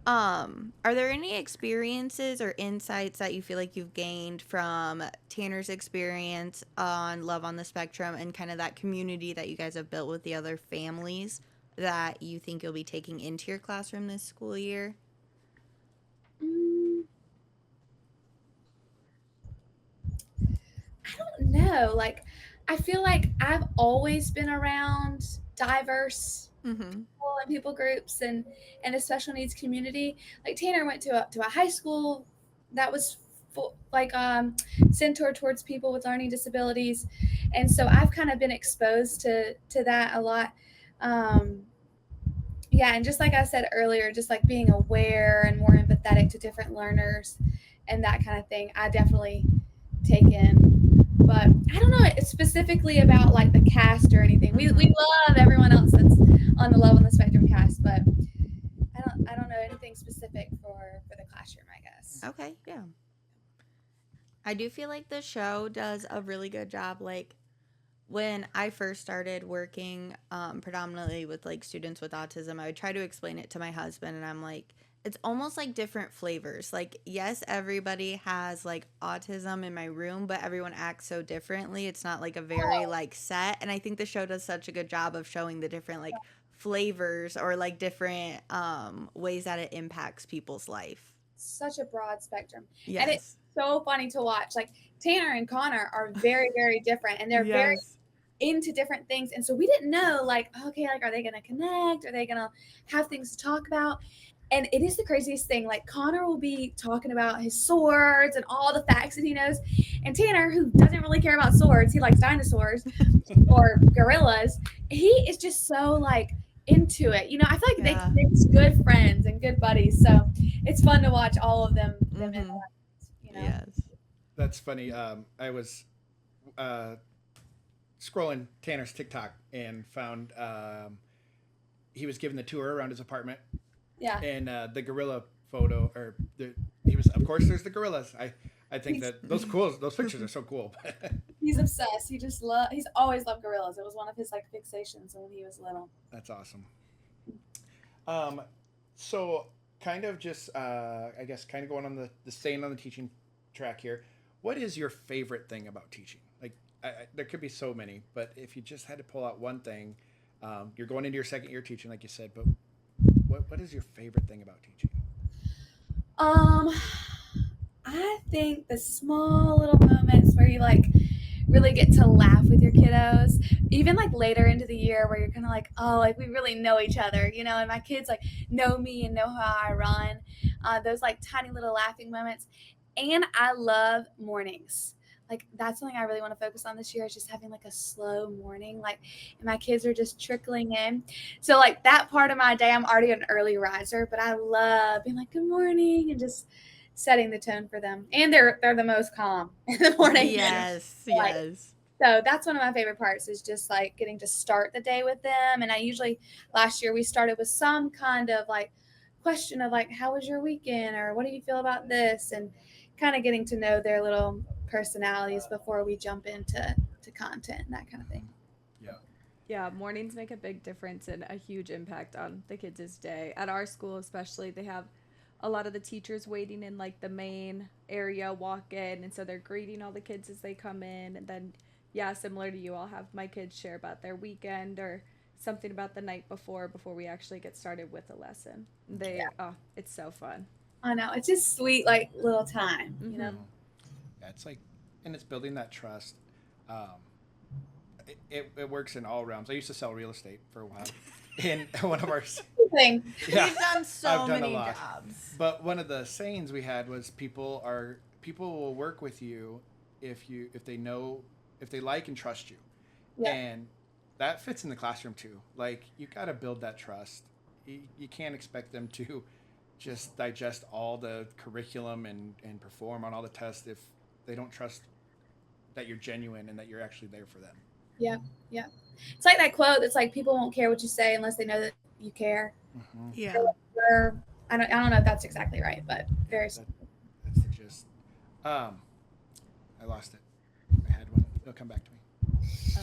are there any experiences or insights that you feel like you've gained from Tanner's experience on Love on the Spectrum and kind of that community that you guys have built with the other families that you think you'll be taking into your classroom this school year? I don't know. Like, I feel like I've always been around diverse Mm-hmm. people and people groups and a special needs community. Like Tanner went to a high school that was centered towards people with learning disabilities, and so I've kind of been exposed to that a lot. Yeah, and just like I said earlier, just like being aware and more empathetic to different learners and that kind of thing, I definitely take in. But I don't know specifically about like the cast or anything. We love everyone else that's on the Love on the Spectrum cast, but I don't know anything specific for the classroom, I guess. Okay, yeah. I do feel like the show does a really good job. Like when I first started working predominantly with like students with autism, I would try to explain it to my husband, and I'm like, it's almost like different flavors. Like, yes, everybody has like autism in my room, but everyone acts so differently. It's not like a very like set. And I think the show does such a good job of showing the different like flavors or like different ways that it impacts people's life. Such a broad spectrum. Yes. And it's so funny to watch. Like Tanner and Connor are very, very different, and they're very into different things. And so we didn't know, like, okay, like, are they going to connect? Are they going to have things to talk about? And it is the craziest thing. Like Connor will be talking about his swords and all the facts that he knows. And Tanner, who doesn't really care about swords, he likes dinosaurs or gorillas. He is just so like into it. You know, I feel like they're just good friends and good buddies. So it's fun to watch all of them interact, you know? Yes. That's funny. I was scrolling Tanner's TikTok and found he was giving the tour around his apartment. Yeah. And the gorilla photo, he was, of course, there's the gorillas. I think that those pictures are so cool. He's obsessed. He's always loved gorillas. It was one of his like fixations when he was little. That's awesome. So kind of just, I guess, kind of going on the staying on the teaching track here. What is your favorite thing about teaching? Like, there could be so many, but if you just had to pull out one thing, you're going into your second year teaching, like you said, but what is your favorite thing about teaching? I think the small little moments where you like really get to laugh with your kiddos, even like later into the year where you're kind of like, oh, like we really know each other, you know, and my kids like know me and know how I run. Those like tiny little laughing moments. And I love mornings. Like that's something I really want to focus on this year, is just having like a slow morning, like, and my kids are just trickling in. So like that part of my day, I'm already an early riser, but I love being like, good morning, and just setting the tone for them. And they're the most calm in the morning. Yes. Like, Yes. so that's one of my favorite parts, is just like getting to start the day with them. And I usually, last year we started with some kind of like question of like, how was your weekend? Or what do you feel about this? And kind of getting to know their little personalities before we jump into content and that kind of thing. Yeah, mornings make a big difference and a huge impact on the kids' day. At our school especially, they have a lot of the teachers waiting in like the main area walk in, and so they're greeting all the kids as they come in. And then, yeah, similar to you, I'll have my kids share about their weekend or something about the night before we actually get started with a lesson. It's so fun. I know, it's just sweet, like little time, you know. Yeah, it's like, and it's building that trust. it works in all realms. I used to sell real estate for a while. In one of our Thing. yeah, We've done so I've done a many lot. jobs. But one of the sayings we had was people will work with you if they like and trust you. Yeah. And that fits in the classroom too. Like you got to build that trust. You can't expect them to just digest all the curriculum and perform on all the tests if they don't trust that you're genuine and that you're actually there for them. Yeah. It's like that quote that's like, people won't care what you say unless they know that you care. Mm-hmm. Yeah. Or, I don't know if that's exactly right, but very. That's the gist. I lost it. I had one. It'll come back to me.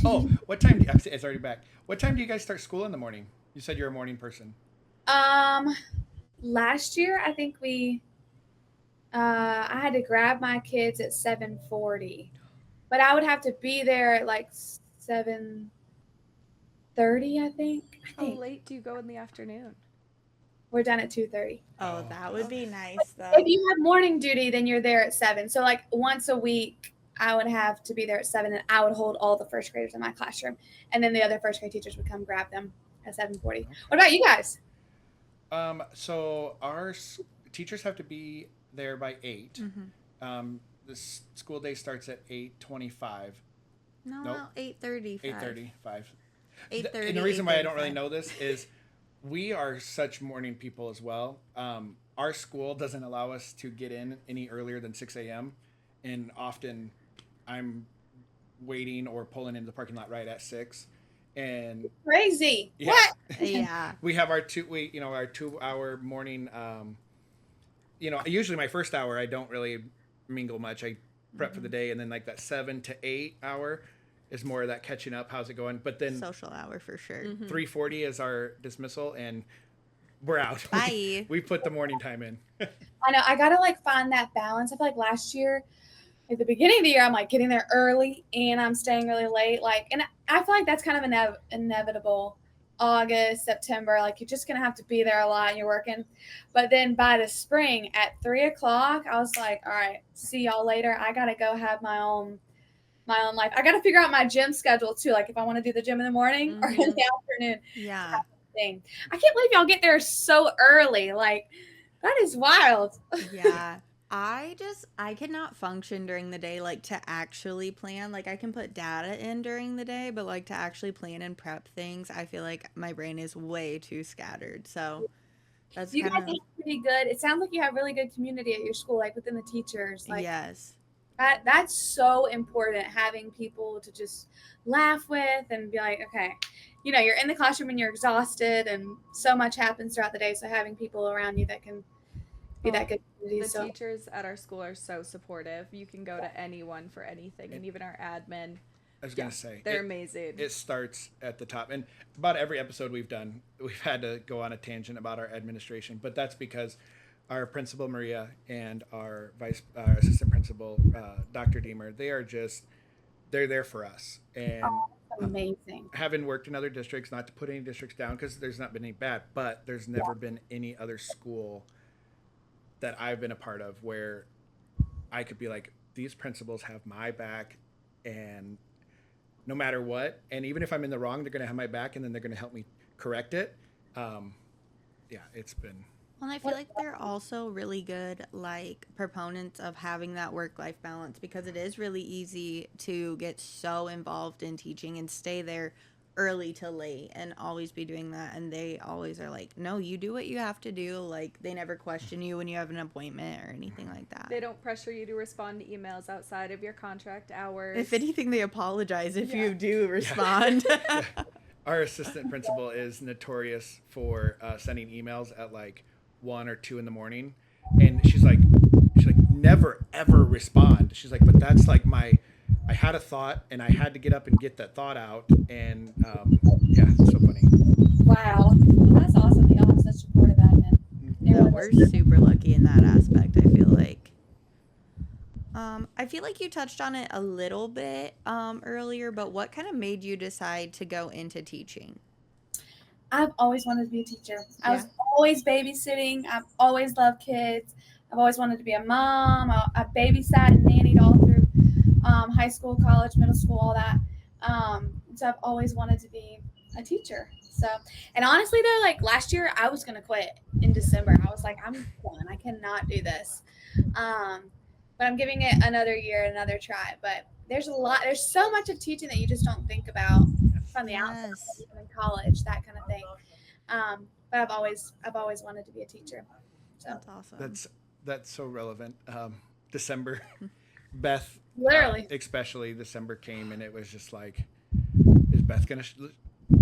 Oh, what time? It's already back. What time do you guys start school in the morning? You said you're a morning person. Last year I think I had to grab my kids at 7:40, but I would have to be there at like 7:30. I think. How late do you go in the afternoon? We're done at 2:30. Oh, that would be nice though. If you have morning duty, then you're there at 7. So like once a week, I would have to be there at 7, and I would hold all the first graders in my classroom, and then the other first grade teachers would come grab them at 7:40. What about you guys? So our teachers have to be there by 8. Mm-hmm. The school day starts at 8:25. No, Nope. 8:35. 8:35. 8:30. And the reason why I don't really know this is we are such morning people as well. Our school doesn't allow us to get in any earlier than 6 a.m. And often I'm waiting or pulling into the parking lot right at 6. And Crazy. yeah, What? Yeah. we have our 2-hour morning. Usually my first hour I don't really mingle much. I prep for the day, and then like that 7 to 8 hour is more of that catching up. How's it going? But then Social hour for sure. 3:40 is our dismissal, and we're out. Bye. We put the morning time in. I know. I gotta like find that balance. I feel like last year, at the beginning of the year, I'm like getting there early and I'm staying really late. Like, and I feel like that's kind of inevitable. August, September, like you're just gonna have to be there a lot and you're working. But then by the spring at 3:00, I was like, all right, see y'all later. I gotta go have my own life. I gotta figure out my gym schedule too. Like if I want to do the gym in the morning or in the afternoon. Yeah. Thing. I can't believe y'all get there so early. Like that is wild. Yeah. I could not function during the day, like to actually plan. Like I can put data in during the day, but like to actually plan and prep things, I feel like my brain is way too scattered. So that's You guys kind have pretty good. It sounds like you have really good community at your school, like within the teachers. Like yes. that's so important, having people to just laugh with and be like, okay, you're in the classroom and you're exhausted and so much happens throughout the day. So having people around you that can be that good community. The teachers at our school are so supportive. You can go to anyone for anything, and even our admin. I was gonna say they're amazing. It starts at the top, and about every episode we've done, we've had to go on a tangent about our administration, but that's because our principal Maria and our assistant principal Dr. Deemer, they're there for us. And amazing. Having worked in other districts, not to put any districts down because there's not been any bad, but there's never been any other school that I've been a part of where I could be like, these principals have my back, and no matter what, and even if I'm in the wrong, they're going to have my back, and then they're going to help me correct it. It's been. Well, I feel like they're also really good, like, proponents of having that work-life balance, because it is really easy to get so involved in teaching and stay there early to late and always be doing that. And they always are like, no, you do what you have to do. Like, they never question you when you have an appointment or anything like that. They don't pressure you to respond to emails outside of your contract hours. If anything, they apologize if you do respond. Yeah. Our assistant principal is notorious for sending emails at like 1 or 2 in the morning, and she's like never ever respond. She's like, but that's like I had a thought and I had to get up and get that thought out, and it's so funny. Wow, that's awesome. Y'all have such supportive admin. Yeah, we're super lucky in that aspect, I feel like. I feel like you touched on it a little bit earlier, but what kind of made you decide to go into teaching? I've always wanted to be a teacher. I was always babysitting. I've always loved kids. I've always wanted to be a mom. I babysat and nannied all through high school, college, middle school, all that. So I've always wanted to be a teacher. So, and honestly though, like last year I was gonna quit in December. I was like, I'm done. I cannot do this. Um, but I'm giving it another year, another try. But there's so much of teaching that you just don't think about from the outside, Yes. even in college, that kind of thing. But I've always wanted to be a teacher. So That's awesome. That's so relevant. December, Beth, literally, especially December came, and it was just like, is Beth gonna?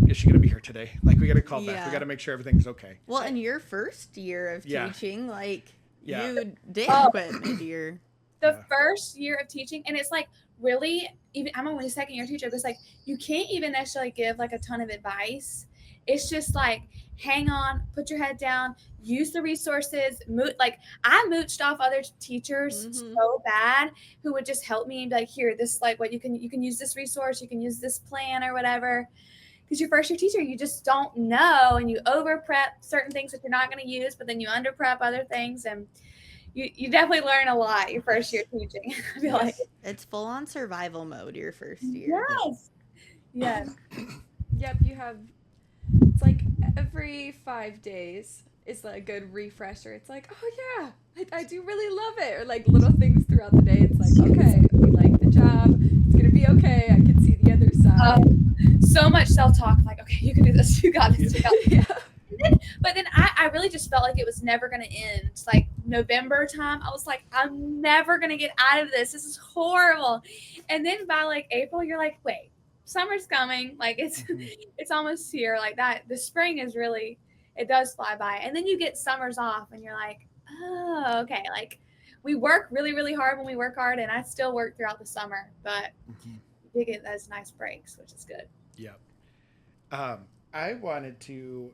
Is she gonna be here today? Like, we gotta call Beth. Yeah. We gotta make sure everything's okay. Well, in your first year of Yeah. teaching, like Yeah. you did Oh. quit mid-year. the Yeah. first year of teaching, and it's like really, even I'm only a second year teacher, but it's like you can't even necessarily give like a ton of advice. It's just like, hang on, put your head down, use the resources. Like I mooched off other teachers Mhm. so bad who would just help me and be like, here, this like what you can use this resource, you can use this plan or whatever. Because your first year teacher, you just don't know, and you over prep certain things that you're not going to use, but then you under prep other things, and you definitely learn a lot your first year teaching. I feel like It's full on survival mode your first year. yes. Yep, you have. It's like every 5 days is like a good refresher. It's like, oh yeah, I do really love it. Or like little things throughout the day. It's like, okay, we like the job. It's gonna be okay. I can see the other side. So much self-talk, like, okay, you can do this, you got this, you got this. Yeah. But then I really just felt like it was never going to end. Like November time, I was like, I'm never going to get out of this. This is horrible. And then by like April, you're like, wait, summer's coming. Like it's almost here. Like that. The spring is really, it does fly by. And then you get summers off and you're like, oh, okay. Like we work really, really hard when we work hard, and I still work throughout the summer, but you get those nice breaks, which is good. Yep. I wanted to,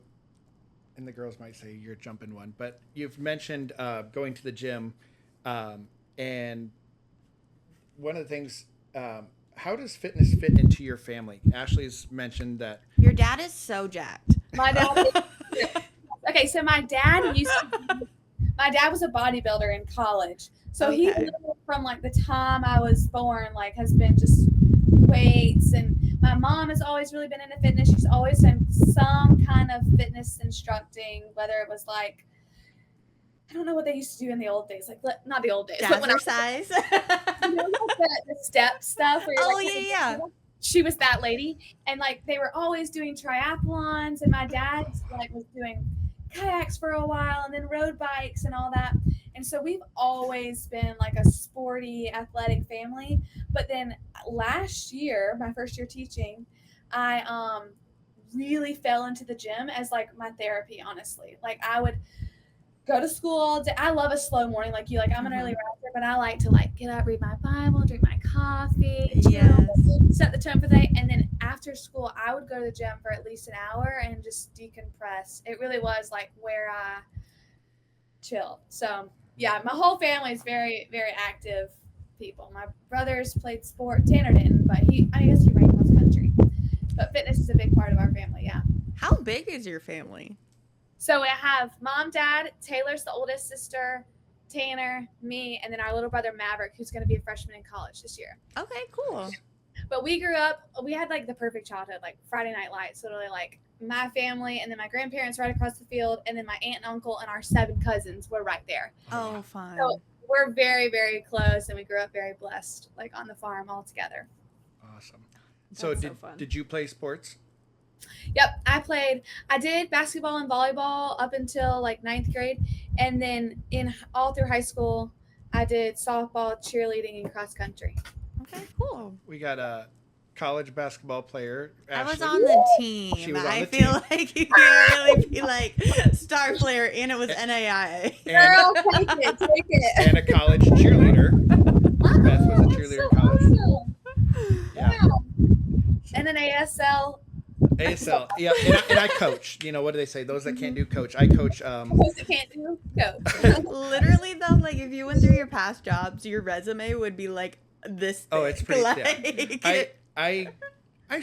and the girls might say you're jumping one, but you've mentioned going to the gym, and one of the things, how does fitness fit into your family? Ashley's mentioned that. Your dad is so jacked. My dad. Okay, so my dad was a bodybuilder in college. So he Okay. literally, from like the time I was born, like has been just weights. And my mom has always really been into fitness. She's always done some kind of fitness instructing, whether it was like, I don't know what they used to do in the old days, like not the old days, but when I was, Jazzercise. you know, like the step stuff. Where you're Oh, like, yeah. She was that lady, and like they were always doing triathlons, and my dad like was doing kayaks for a while, and then road bikes and all that. And so we've always been like a sporty, athletic family. But then last year, my first year teaching, I really fell into the gym as like my therapy. Honestly, like I would go to school all day. I love a slow morning like you. Like I'm an early riser, but I like to like get up, read my Bible, drink my coffee, chill, Yes. set the tone for the day. And then after school, I would go to the gym for at least an hour and just decompress. It really was like where I chill. So yeah, my whole family is very, very active people. My brothers played sport. Tanner didn't, but I guess he ran cross country. But fitness is a big part of our family. Yeah. How big is your family? So I have mom, dad, Taylor's the oldest sister, Tanner, me, and then our little brother Maverick, who's going to be a freshman in college this year. Okay, cool. But we grew up, we had like the perfect childhood, like Friday Night Lights, literally like my family and then my grandparents right across the field, and then my aunt and uncle and our 7 cousins were right there. Oh, fun. So we're very, very close, and we grew up very blessed, like on the farm all together. Awesome. So That's so fun. did you play sports? Yep, I did basketball and volleyball up until like 9th grade, and then all through high school, I did softball, cheerleading, and cross country. Okay, cool. We got a college basketball player. I was Ashley. on the team. She was on I the feel team. like you can't really be like star player, and it was NAIA. and, Girl, take it. and a college cheerleader. Beth was a cheerleader in college. Awesome. Yeah. Wow. And then ASL. ASL. Yeah, and I coach. You know, what do they say? Those that can't do coach. I coach. Those that can't do, go. Literally though, like if you went through your past jobs, your resume would be like this. Oh, it's thick. pretty. Like, Yeah. I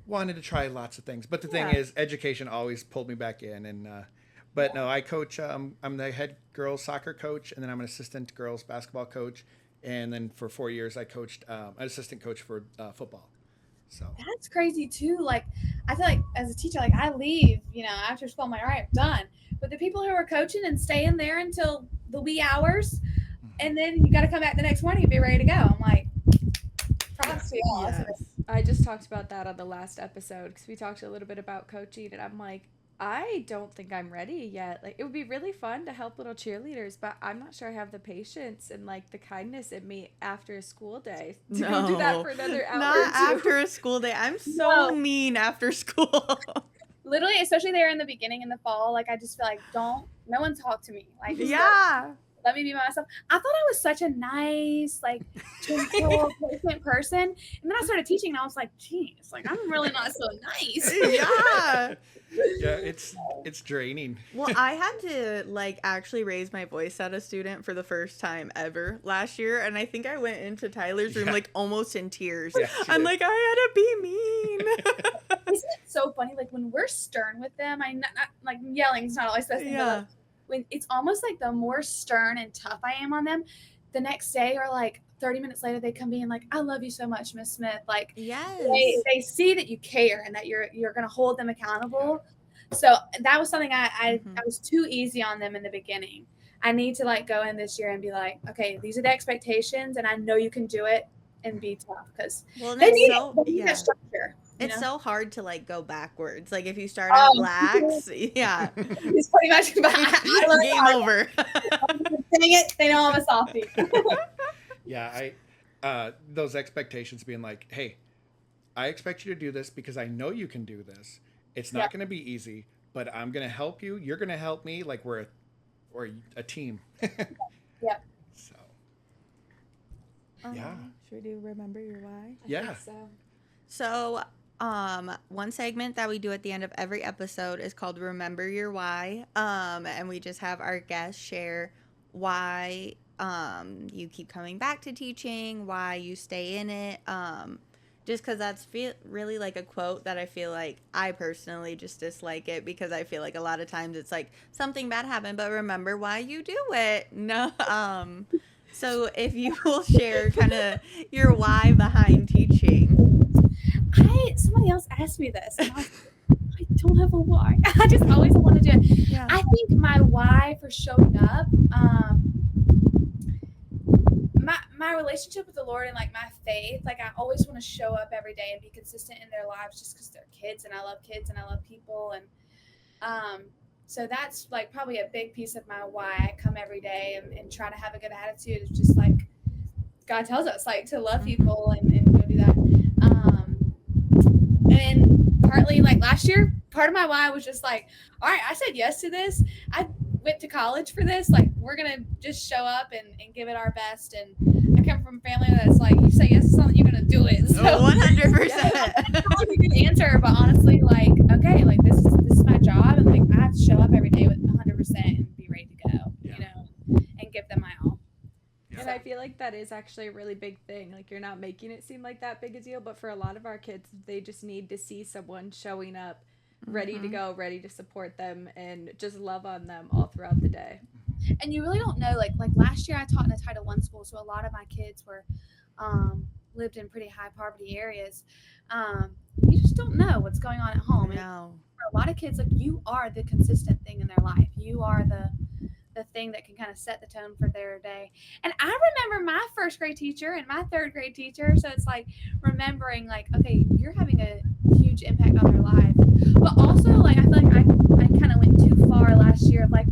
wanted to try lots of things, but the thing Yeah. is, education always pulled me back in. And but no, I coach. I'm the head girls soccer coach, and then I'm an assistant girls basketball coach, and then for 4 years I coached an assistant coach for football. So That's crazy too. Like, I feel like as a teacher, like I leave, after school, I'm like, all right, I'm done. But the people who are coaching and staying there until the wee hours, and then you got to come back the next morning and be ready to go. I'm like, props to y'all. Yes. I just talked about that on the last episode because we talked a little bit about coaching, and I'm like, I don't think I'm ready yet. Like, it would be really fun to help little cheerleaders, but I'm not sure I have the patience and like the kindness in me after a school day to go do that for another hour Not or two. after a school day. I'm so mean after school. Literally, especially there in the beginning in the fall, like I just feel like no one talk to me. Like, just let me be myself. I thought I was such a nice, like, gentle, patient person. And then I started teaching and I was like, geez, like, I'm really not so nice. Yeah. yeah, it's draining. Well, I had to like actually raise my voice at a student for the first time ever last year, and I think I went into Tyler's room like almost in tears. Yeah, I'm like, I had to be mean. Isn't it so funny? Like when we're stern with them, like yelling is not always the best thing, but like, when it's almost like the more stern and tough I am on them, the next day or like 30 minutes later, they come being like, I love you so much, Miss Smith. Like, Yes. they see that you care and that you're going to hold them accountable. So that was something I was too easy on them in the beginning. I need to like go in this year and be like, okay, these are the expectations and I know you can do it and be tough because they need that structure. It's so hard to like go backwards. Like if you start out lax, it's pretty much game over. Dang it, they know I'm a softie. Yeah, those expectations being like, hey, I expect you to do this because I know you can do this. It's not going to be easy, but I'm going to help you. You're going to help me. Like we're a team. Yeah. So. Yeah. Should we do remember your why? Yeah. I think So, one segment that we do at the end of every episode is called Remember Your Why. And we just have our guests share why you keep coming back to teaching, why you stay in it. Just because that's really like a quote that I feel like I personally just dislike it because I feel like a lot of times it's like something bad happened, but remember why you do it. No. So if you will share kind of your why behind teaching. Somebody else asked me this. And I don't have a why. I just always want to do it. Yeah. I think my why for showing up, my relationship with the Lord and like my faith, like I always want to show up every day and be consistent in their lives just because they're kids and I love people. And so that's like probably a big piece of my why I come every day and try to have a good attitude. It's just like God tells us like to love people and go do that. And partly like last year, part of my why was just like, all right, I said yes to this. I went to college for this. Like we're going to just show up and give it our best. And I come from a family that's like, you say yes to something, you're going to do it. So 100%. That's probably a good answer, but honestly, like, okay, like this is my job. And like, I have to show up every day with 100% and be ready to go, and give them my all. And I feel like that is actually a really big thing. Like you're not making it seem like that big a deal, but for a lot of our kids, they just need to see someone showing up, ready to go, ready to support them, and just love on them all throughout the day. And you really don't know, like last year I taught in a Title I school, so a lot of my kids were lived in pretty high poverty areas. You just don't know what's going on at home. No. And for a lot of kids, like you are the consistent thing in their life. You are the thing that can kind of set the tone for their day. And I remember my first grade teacher and my third grade teacher. So it's like remembering like, okay, you're having a huge impact on their life. But also like, I feel like I kind of went too far last year of like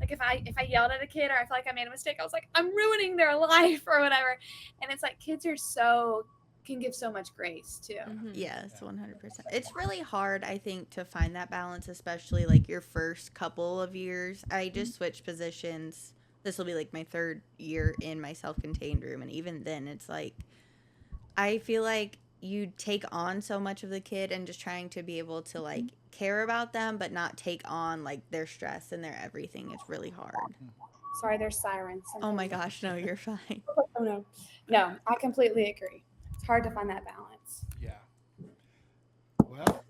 if I yelled at a kid or I feel like I made a mistake, I was like, I'm ruining their life or whatever. And it's like, kids can give so much grace too. Yes, 100%. It's really hard, I think, to find that balance, especially like your first couple of years. I just switched positions. This will be like my third year in my self-contained room. And even then, it's like, I feel like you take on so much of the kid and just trying to be able to like care about them, but not take on like their stress and their everything. It's really hard. Sorry, there's sirens. Oh my gosh, no, you're fine. Oh no, I completely agree. It's hard to find that balance. Yeah. Well,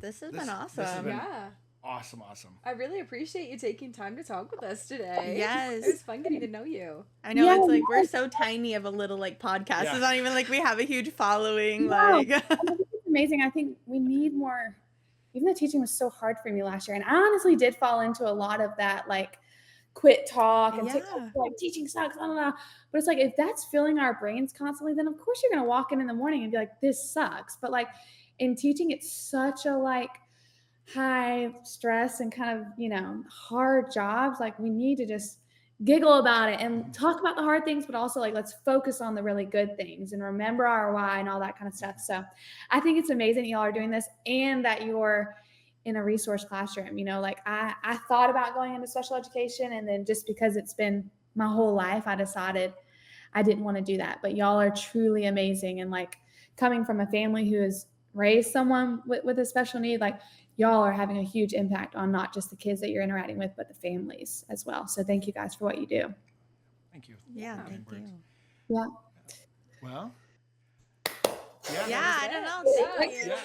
This has been awesome. Yeah. Awesome. I really appreciate you taking time to talk with us today. Yes. It was fun getting to know you. I know Yeah, it's like we're so tiny of a little like podcast. Yeah. It's not even like we have a huge following. No. Like I think it's amazing. I think we need more. Even though teaching was so hard for me last year, and I honestly did fall into a lot of that, like quit talk and TikTok, like teaching sucks, blah, blah, blah. But it's like if that's filling our brains constantly, then of course you're gonna walk in the morning and be like, this sucks. But like in teaching, it's such a like high stress and kind of hard jobs. Like we need to just giggle about it and talk about the hard things, but also like let's focus on the really good things and remember our why and all that kind of stuff. So I think it's amazing that y'all are doing this and that you're in a resource classroom. Like I thought about going into special education, and then just because it's been my whole life, I decided I didn't want to do that. But y'all are truly amazing, and like coming from a family who has raised someone with a special need, like y'all are having a huge impact on not just the kids that you're interacting with, but the families as well. So thank you guys for what you do. Thank you. yeah, thank you. Yeah. Well. Yeah, I don't know. Thank you. Yeah.